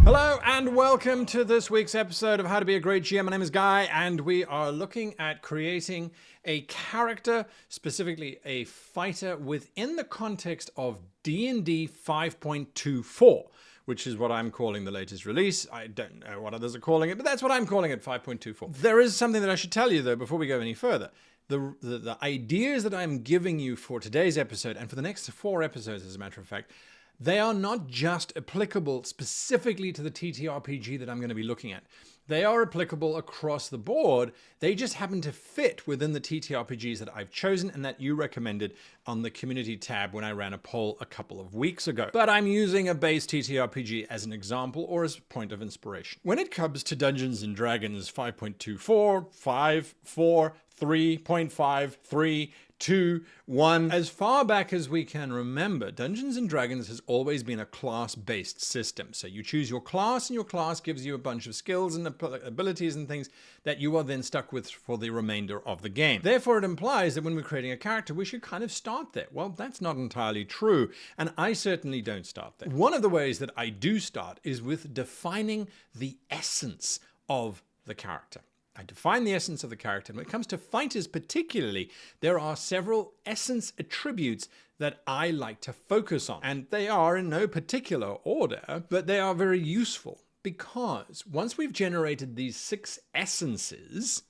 Hello and welcome to this week's episode of How to Be a Great GM. My name is Guy and we are looking at creating a character, specifically a fighter, within the context of D&D 5.24, which is what I'm calling the latest release. I don't know what others are calling it, but that's what I'm calling it, 5.24. There is something that I should tell you though before we go any further. The ideas that I'm giving you for today's episode and for the next 4 episodes, as a matter of fact, they are not just applicable specifically to the TTRPG that I'm going to be looking at. They are applicable across the board. They just happen to fit within the TTRPGs that I've chosen and that you recommended on the community tab when I ran a poll a couple of weeks ago. But I'm using a base TTRPG as an example or as a point of inspiration. When it comes to Dungeons & Dragons 5.24, 5, 4, 3.5, 3, 2, 1. As far back as we can remember, Dungeons & Dragons has always been a class-based system. So you choose your class, and your class gives you a bunch of skills and abilities and things that you are then stuck with for the remainder of the game. Therefore, it implies that when we're creating a character, we should kind of start there. Well, that's not entirely true, and I certainly don't start there. One of the ways that I do start is with defining the essence of the character. I define the essence of the character, and when it comes to fighters particularly, there are several essence attributes that I like to focus on. And they are in no particular order, but they are very useful because once we've generated these 6 essences,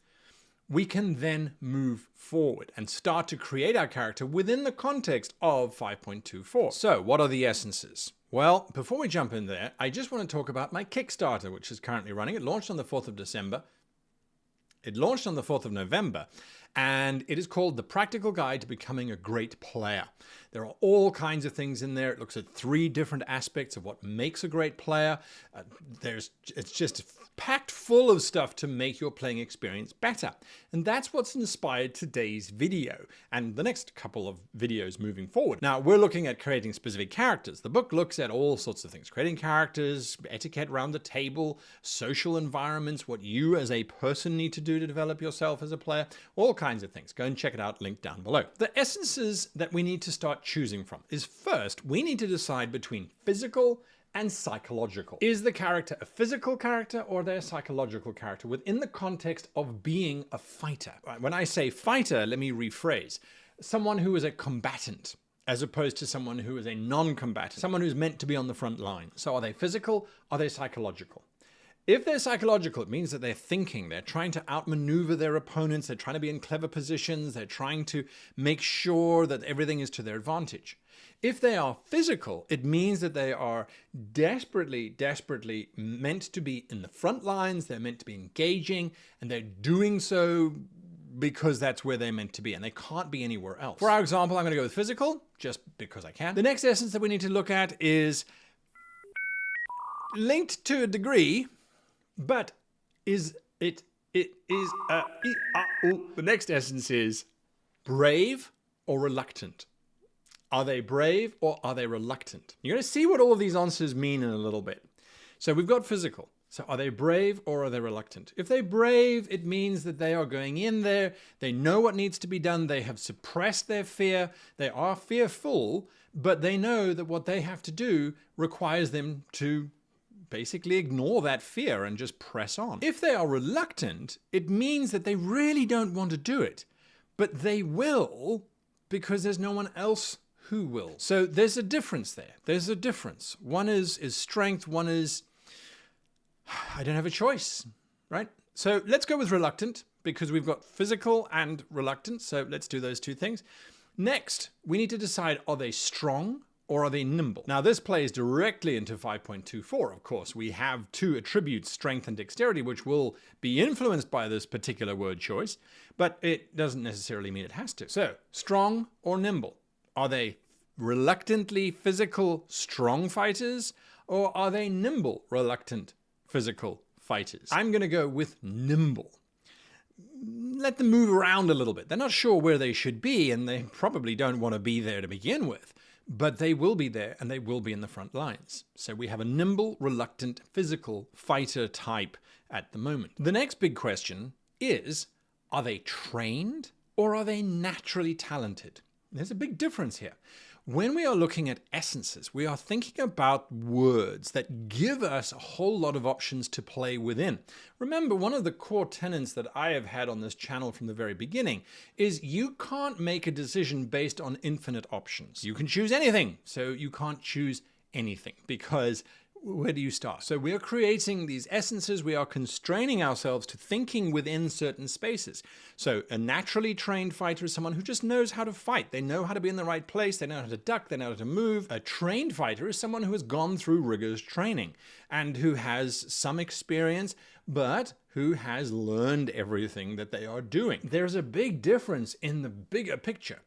we can then move forward and start to create our character within the context of 5.24. So what are the essences? Well, before we jump in there, I just want to talk about my Kickstarter, which is currently running. It launched on the 4th of December. It launched on the 4th of November, and it is called The Practical Guide to Becoming a Great Player. There are all kinds of things in there. It looks at 3 different aspects of what makes a great player. It's just packed full of stuff to make your playing experience better. And that's what's inspired today's video and the next couple of videos moving forward. Now, we're looking at creating specific characters. The book looks at all sorts of things, creating characters, etiquette around the table, social environments, what you as a person need to do to develop yourself as a player, all kinds of things. Go and check it out, link down below. The essences that we need to start choosing from is first, we need to decide between physical and psychological. Is the character a physical character or they're a psychological character within the context of being a fighter? When I say fighter, let me rephrase. Someone who is a combatant as opposed to someone who is a non-combatant, someone who's meant to be on the front line. So are they physical? Are they psychological? If they're psychological, it means that they're thinking, they're trying to outmaneuver their opponents, they're trying to be in clever positions, they're trying to make sure that everything is to their advantage. If they are physical, it means that they are desperately meant to be in the front lines, they're meant to be engaging, and they're doing so because that's where they're meant to be, and they can't be anywhere else. For our example, I'm going to go with physical, just because I can. The next essence that we need to look at is linked to a degree, but the next essence is brave or reluctant. Are they brave or are they reluctant? You're going to see what all of these answers mean in a little bit. So we've got physical. So are they brave or are they reluctant? If they're brave, it means that they are going in there. They know what needs to be done. They have suppressed their fear. They are fearful, but they know that what they have to do requires them to basically ignore that fear and just press on. If they are reluctant, it means that they really don't want to do it, but they will because there's no one else who will. So there's a difference there. There's a difference. One is strength. One is, I don't have a choice, right? So let's go with reluctant because we've got physical and reluctant. So let's do those 2 things. Next, we need to decide, are they strong or are they nimble? Now, this plays directly into 5.24, of course. We have 2 attributes, strength and dexterity, which will be influenced by this particular word choice, but it doesn't necessarily mean it has to. So, strong or nimble? Are they reluctantly physical, strong fighters, or are they nimble, reluctant, physical fighters? I'm going to go with nimble. Let them move around a little bit. They're not sure where they should be, and they probably don't want to be there to begin with. But they will be there and they will be in the front lines. So we have a nimble, reluctant, physical fighter type at the moment. The next big question is, are they trained or are they naturally talented? There's a big difference here. When we are looking at essences, we are thinking about words that give us a whole lot of options to play within. Remember, one of the core tenets that I have had on this channel from the very beginning is you can't make a decision based on infinite options. You can choose anything, so you can't choose anything, because where do you start? So we are creating these essences. We are constraining ourselves to thinking within certain spaces. So a naturally trained fighter is someone who just knows how to fight. They know how to be in the right place. They know how to duck. They know how to move. A trained fighter is someone who has gone through rigorous training and who has some experience, but who has learned everything that they are doing. There's a big difference in the bigger picture.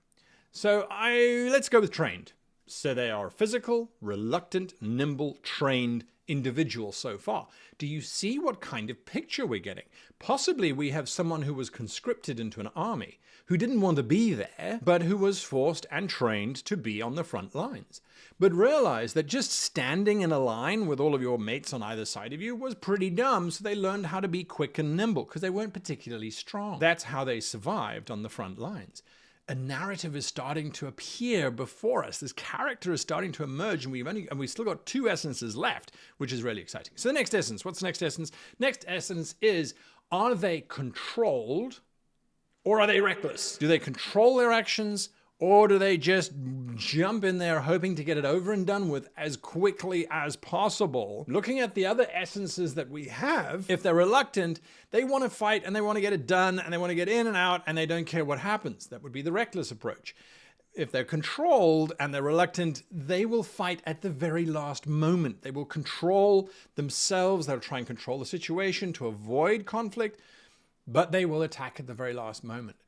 So let's go with trained. So they are physical, reluctant, nimble, trained individuals so far. Do you see what kind of picture we're getting? Possibly we have someone who was conscripted into an army, who didn't want to be there, but who was forced and trained to be on the front lines. But realized that just standing in a line with all of your mates on either side of you was pretty dumb, so they learned how to be quick and nimble because they weren't particularly strong. That's how they survived on the front lines. A narrative is starting to appear before us. This character is starting to emerge, and we've still got 2 essences left, which is really exciting. So the next essence, what's the next essence? Next essence is, are they controlled or are they reckless? Do they control their actions, or do they just jump in there hoping to get it over and done with as quickly as possible? Looking at the other essences that we have, if they're reluctant, they want to fight and they want to get it done and they want to get in and out and they don't care what happens. That would be the reckless approach. If they're controlled and they're reluctant, they will fight at the very last moment. They will control themselves. They'll try and control the situation to avoid conflict, but they will attack at the very last moment.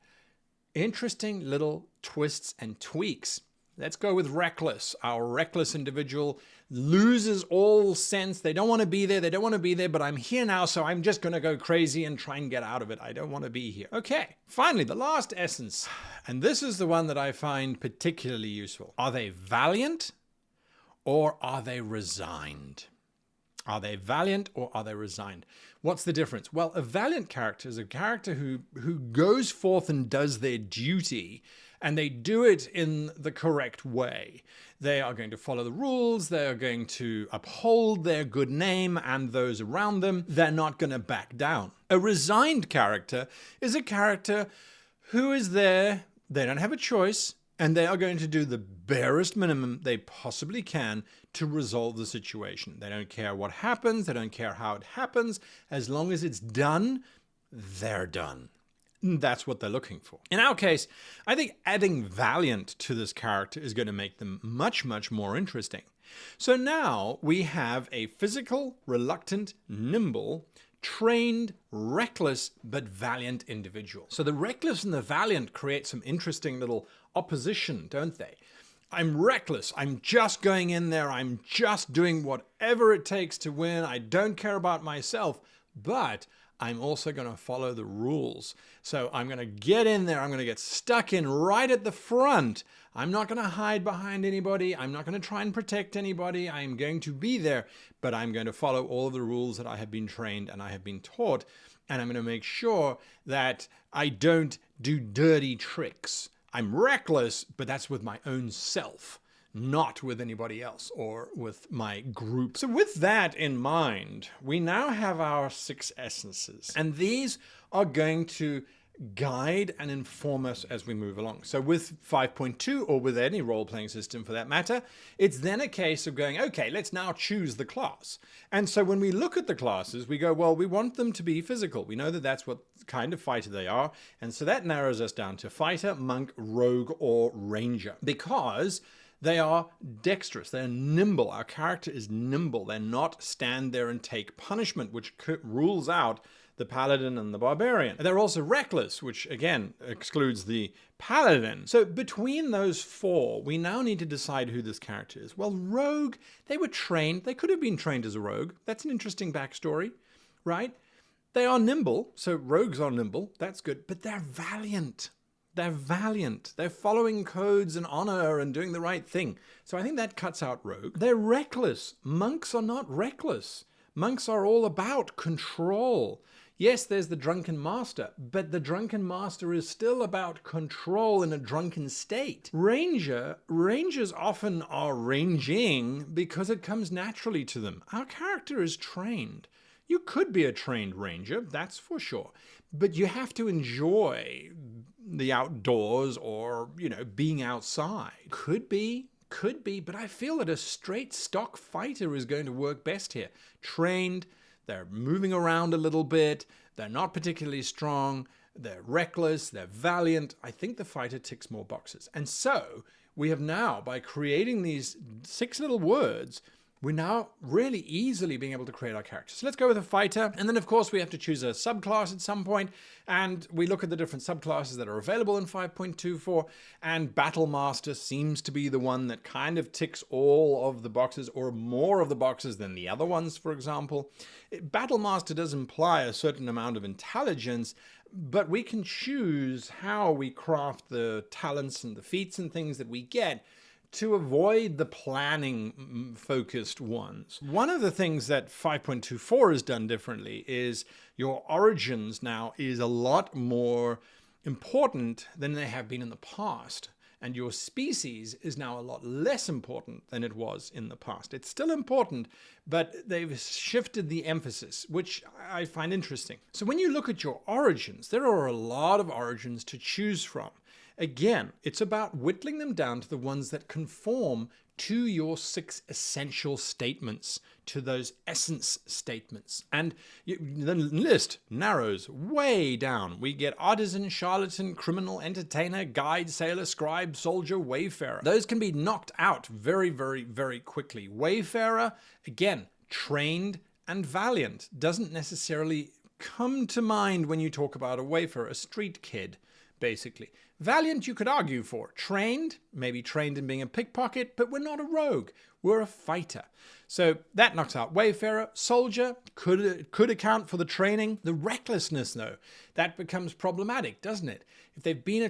Interesting little twists and tweaks. Let's go with reckless. Our reckless individual loses all sense. They don't want to be there. They don't want to be there, but I'm here now, so I'm just going to go crazy and try and get out of it. I don't want to be here. Okay, finally, the last essence. And this is the one that I find particularly useful. Are they valiant or are they resigned? Are they valiant or are they resigned? What's the difference? Well, a valiant character is a character who goes forth and does their duty, and they do it in the correct way. They are going to follow the rules. They are going to uphold their good name and those around them. They're not going to back down. A resigned character is a character who is there. They don't have a choice, and they are going to do the barest minimum they possibly can to resolve the situation. They don't care what happens. They don't care how it happens. As long as it's done, they're done. That's what they're looking for. In our case, I think adding valiant to this character is going to make them much, much more interesting. So now we have a physical, reluctant, nimble, trained, reckless, but valiant individual. So the reckless and the valiant create some interesting little opposition, don't they? I'm reckless. I'm just going in there. I'm just doing whatever it takes to win. I don't care about myself, but I'm also going to follow the rules. So I'm going to get in there. I'm going to get stuck in right at the front. I'm not going to hide behind anybody. I'm not going to try and protect anybody. I'm going to be there, but I'm going to follow all of the rules that I have been trained and I have been taught. And I'm going to make sure that I don't do dirty tricks. I'm reckless, but that's with my own self, not with anybody else or with my group. So with that in mind, we now have our 6 essences, and these are going to guide and inform us as we move along. So with 5.2, or with any role-playing system for that matter, it's then a case of going, okay, let's now choose the class. And so when we look at the classes, we go, well, we want them to be physical. We know that that's what kind of fighter they are. And so that narrows us down to fighter, monk, rogue, or ranger, because they are dexterous. They're nimble. Our character is nimble. They're not stand there and take punishment, which rules out the paladin and the barbarian. They're also reckless, which again excludes the paladin. So between those 4, we now need to decide who this character is. Well, rogue, they were trained. They could have been trained as a rogue. That's an interesting backstory, right? They are nimble, so rogues are nimble. That's good, but they're valiant. They're valiant. They're following codes and honor and doing the right thing. So I think that cuts out rogue. They're reckless. Monks are not reckless. Monks are all about control. Yes, there's the drunken master, but the drunken master is still about control in a drunken state. Rangers often are ranging because it comes naturally to them. Our character is trained. You could be a trained ranger, that's for sure, but you have to enjoy the outdoors or, being outside. Could be, but I feel that a straight stock fighter is going to work best here. Trained, they're moving around a little bit, they're not particularly strong, they're reckless, they're valiant. I think the fighter ticks more boxes. And so we have now, by creating these 6 little words, we're now really easily being able to create our characters. So let's go with a fighter. And then, of course, we have to choose a subclass at some point. And we look at the different subclasses that are available in 5.24. And Battle Master seems to be the one that kind of ticks all of the boxes, or more of the boxes than the other ones, for example. Battle Master does imply a certain amount of intelligence, but we can choose how we craft the talents and the feats and things that we get to avoid the planning-focused ones. One of the things that 5.24 has done differently is your origins now is a lot more important than they have been in the past. And your species is now a lot less important than it was in the past. It's still important, but they've shifted the emphasis, which I find interesting. So when you look at your origins, there are a lot of origins to choose from. Again, it's about whittling them down to the ones that conform to your 6 essential statements, to those essence statements. And the list narrows way down. We get artisan, charlatan, criminal, entertainer, guide, sailor, scribe, soldier, wayfarer. Those can be knocked out very, very, very quickly. Wayfarer, again, trained and valiant. Doesn't necessarily come to mind when you talk about a wayfarer, a street kid, basically. Valiant, you could argue for. Trained, maybe trained in being a pickpocket, but we're not a rogue. We're a fighter. So that knocks out wayfarer. Soldier could account for the training. The recklessness, though, that becomes problematic, doesn't it? If they've been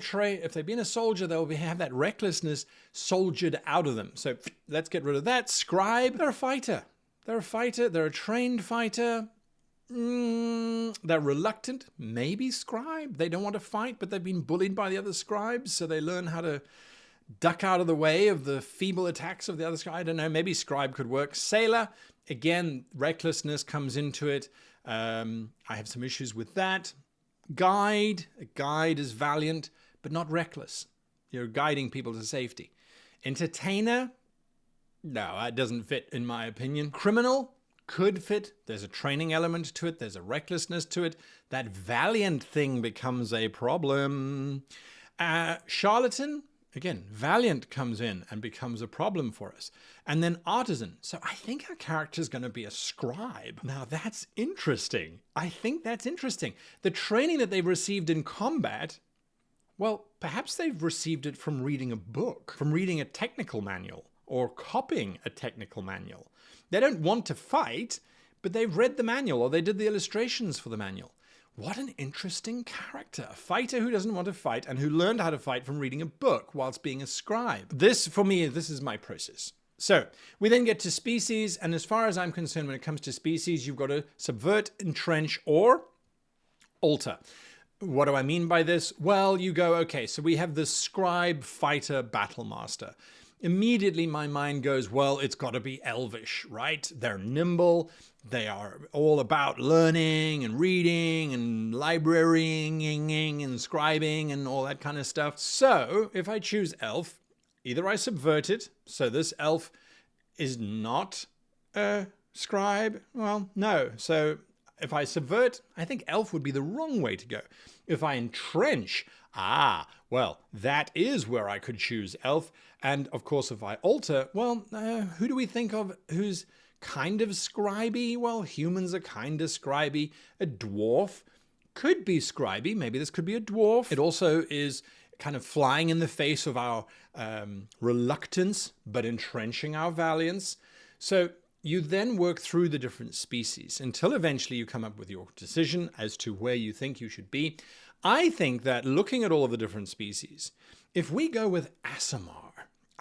a soldier, they'll have that recklessness soldiered out of them. So let's get rid of that. Scribe, they're a fighter. They're a fighter. They're a trained fighter. They're reluctant, maybe scribe. They don't want to fight, but they've been bullied by the other scribes, so they learn how to duck out of the way of the feeble attacks of the other scribe. I don't know, maybe scribe could work. Sailor, again, recklessness comes into it. I have some issues with that. Guide, a guide is valiant, but not reckless. You're guiding people to safety. Entertainer, no, that doesn't fit in my opinion. Criminal, could fit. There's a training element to it. There's a recklessness to it. That valiant thing becomes a problem. Charlatan, again, valiant comes in and becomes a problem for us. And then artisan. So I think our character is going to be a scribe. Now that's interesting. I think that's interesting. The training that they've received in combat, well, perhaps they've received it from reading a book, from reading a technical manual, or copying a technical manual. They don't want to fight, but they've read the manual or they did the illustrations for the manual. What an interesting character. A fighter who doesn't want to fight and who learned how to fight from reading a book whilst being a scribe. This, for me, this is my process. So we then get to species. And as far as I'm concerned, when it comes to species, you've got to subvert, entrench, or alter. What do I mean by this? Well, you go, okay, so we have the scribe, fighter, battle master. Immediately my mind goes, well, it's got to be elvish, right? They're nimble. They are all about learning and reading and librarying and scribing and all that kind of stuff. So if I choose elf, either I subvert it, so this elf is not a scribe. Well, no. So if I subvert, I think elf would be the wrong way to go. If I entrench, well, that is where I could choose elf. And of course, if I alter, well, who do we think of who's kind of scribey? Well, humans are kind of scribey. A dwarf could be scribey. Maybe this could be a dwarf. It also is kind of flying in the face of our reluctance, but entrenching our valiance. So you then work through the different species until eventually you come up with your decision as to where you think you should be. I think that looking at all of the different species, if we go with Aasimar,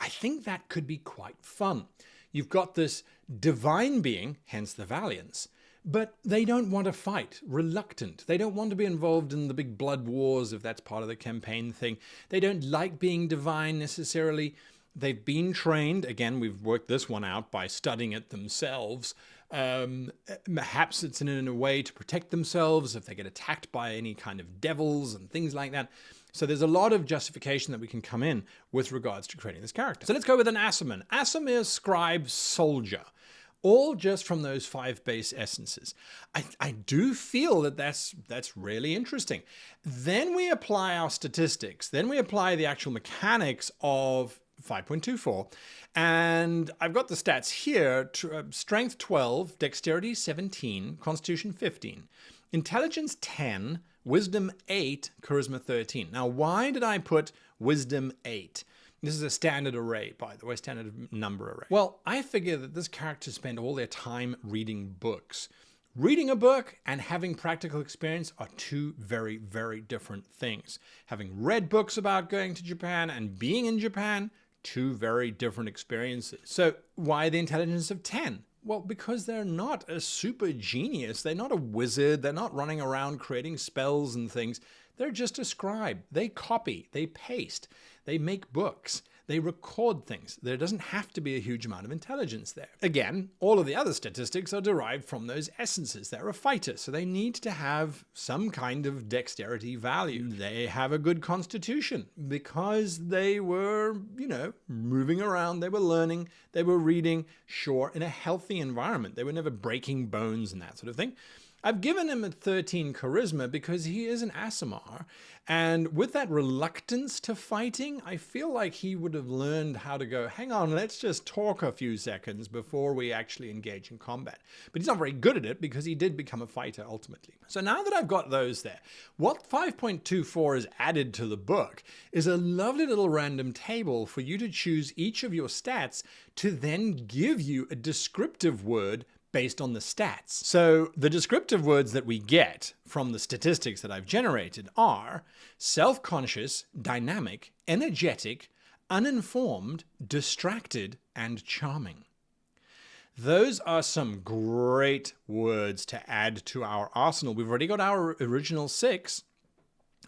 I think that could be quite fun. You've got this divine being, hence the valiance, but they don't want to fight, reluctant. They don't want to be involved in the big blood wars if that's part of the campaign thing. They don't like being divine necessarily. They've been trained. Again, we've worked this one out by studying it themselves. Perhaps it's in a way to protect themselves if they get attacked by any kind of devils and things like that. So there's a lot of justification that we can come in with regards to creating this character. So let's go with an Aasimar. Aasimar, scribe, soldier. All just from those 5 base essences. I do feel that that's really interesting. Then we apply our statistics. Then we apply the actual mechanics of 5.24. And I've got the stats here. Strength 12, dexterity 17, constitution 15, intelligence 10, wisdom 8, charisma 13. Now, why did I put wisdom 8? This is a standard array, by the way, standard number array. Well, I figure that this character spent all their time reading books. Reading a book and having practical experience are 2 very, very different things. Having read books about going to Japan and being in Japan, 2 very different experiences. So why the intelligence of 10? Well, because they're not a super genius. They're not a wizard. They're not running around creating spells and things. They're just a scribe. They copy, they paste, they make books, they record things. There doesn't have to be a huge amount of intelligence there. Again, all of the other statistics are derived from those essences. They're a fighter, so they need to have some kind of dexterity value. They have a good constitution because they were, moving around, they were learning, they were reading, sure, in a healthy environment. They were never breaking bones and that sort of thing. I've given him a 13 charisma because he is an Aasimar, and with that reluctance to fighting, I feel like he would have learned how to go, hang on, let's just talk a few seconds before we actually engage in combat. But he's not very good at it because he did become a fighter ultimately. So now that I've got those there, what 5.24 is added to the book is a lovely little random table for you to choose each of your stats to then give you a descriptive word based on the stats. So the descriptive words that we get from the statistics that I've generated are self-conscious, dynamic, energetic, uninformed, distracted, and charming. Those are some great words to add to our arsenal. We've already got our original 6,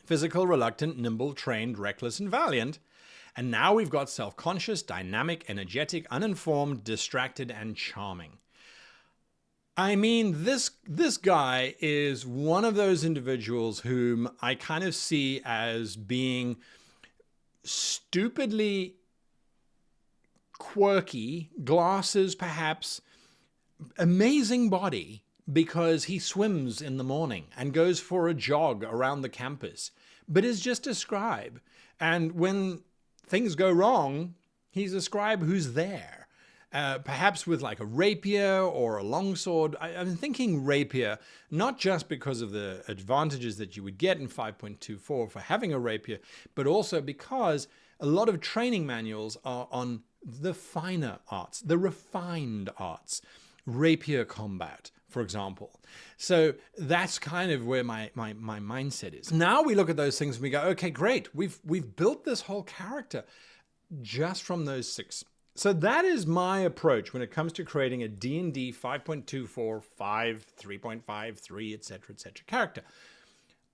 physical, reluctant, nimble, trained, reckless, and valiant. And now we've got self-conscious, dynamic, energetic, uninformed, distracted, and charming. I mean, this guy is one of those individuals whom I kind of see as being stupidly quirky, glasses perhaps, amazing body because he swims in the morning and goes for a jog around the campus, but is just a scribe. And when things go wrong, he's a scribe who's there. Perhaps with like a rapier or a longsword. I'm thinking rapier, not just because of the advantages that you would get in 5.24 for having a rapier, but also because a lot of training manuals are on the finer arts, the refined arts, rapier combat, for example. So that's kind of where my mindset is. Now we look at those things and we go, okay, great. We've built this whole character just from those 6. So that is my approach when it comes to creating a D&D 5.24, 5, 3.53, etc., character.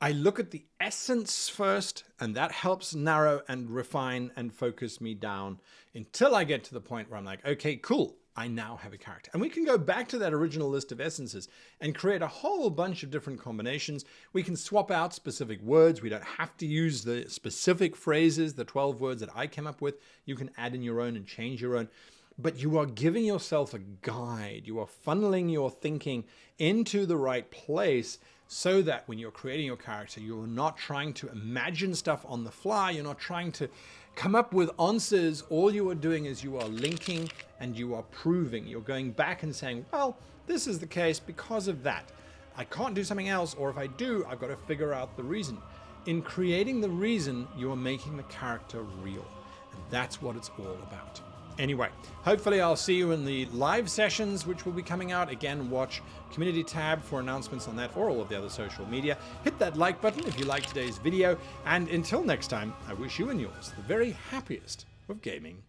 I look at the essence first, and that helps narrow and refine and focus me down until I get to the point where I'm like, okay, cool, I now have a character. And we can go back to that original list of essences and create a whole bunch of different combinations. We can swap out specific words. We don't have to use the specific phrases, the 12 words that I came up with. You can add in your own and change your own. But you are giving yourself a guide. You are funneling your thinking into the right place so that when you're creating your character, you're not trying to imagine stuff on the fly. You're not trying to come up with answers. All you are doing is you are linking and you are proving. You're going back and saying, well, this is the case because of that. I can't do something else, or if I do, I've got to figure out the reason. In creating the reason, you are making the character real. And that's what it's all about. Anyway, hopefully I'll see you in the live sessions, which will be coming out. Again, watch community tab for announcements on that or all of the other social media. Hit that like button if you liked today's video. And until next time, I wish you and yours the very happiest of gaming.